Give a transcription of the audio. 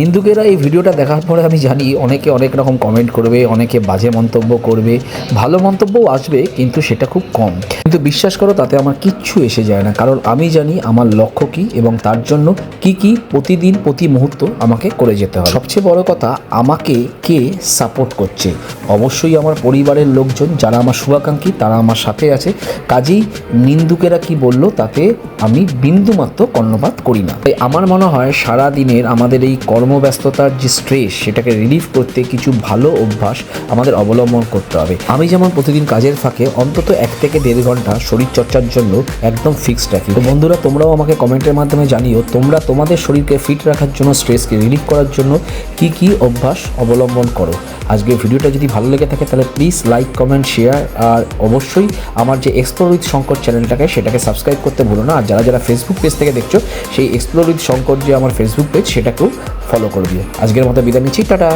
হিন্দুকেরা এই ভিডিওটা দেখার পরে আমি জানি অনেকে অনেক রকম কমেন্ট করবে, অনেকে বাজে মন্তব্য করবে, ভালো মন্তব্যও আসবে, কিন্তু সেটা খুব কম। কিন্তু বিশ্বাস করো, তাতে আমার কিচ্ছু এসে যায় না, কারণ আমি জানি আমার লক্ষ্য কী এবং তার জন্য কি কি প্রতিদিন প্রতি মুহূর্ত আমাকে করে যেতে হবে। সবচেয়ে বড় কথা, আমাকে কে সাপোর্ট করছে? অবশ্যই আমার পরিবারের লোকজন, যারা আমার শুভাকাঙ্ক্ষী, তারা আমার সাথে আছে। কাজেই নিন্দুকেরা কি বলল তাতে আমি বিন্দুমাত্র কর্ণপাত করি না। তাই আমার মনে হয় সারা দিনের আমাদের এই কর্মব্যস্ততার যে স্ট্রেস, সেটাকে রিলিফ করতে কিছু ভালো অভ্যাস আমাদের অবলম্বন করতে হবে। আমি যেমন প্রতিদিন কাজের ফাঁকে অন্তত 1 থেকে 1.5 ঘন্টা শরীরচর্চার জন্য একদম ফিক্সড রাখি। তো বন্ধুরা, তোমরাও আমাকে কমেন্টের মাধ্যমে জানিও তোমরা তোমাদের শরীরকে ফিট রাখার জন্য, স্ট্রেসকে রিলিফ করার জন্য কি কি অভ্যাস অবলম্বন করো। আজকের ভিডিওটা যদি ভালো লেগে থাকে তাহলে প্লিজ লাইক, কমেন্ট, শেয়ার, আর অবশ্যই আমার যে এক্সপ্লোর উইথ শঙ্কর চ্যানেলটাকে সেটাকে সাবস্ক্রাইব করতে ভুলো না। আর যারা যারা ফেসবুক পেজ থেকে দেখছো, সেই এক্সপ্লোর উইথ শঙ্কর যে আমার ফেসবুক পেজ, সেটাকেও ফলো করে দিও। আজকের মতো বিদায় নিচ্ছি, টাটা।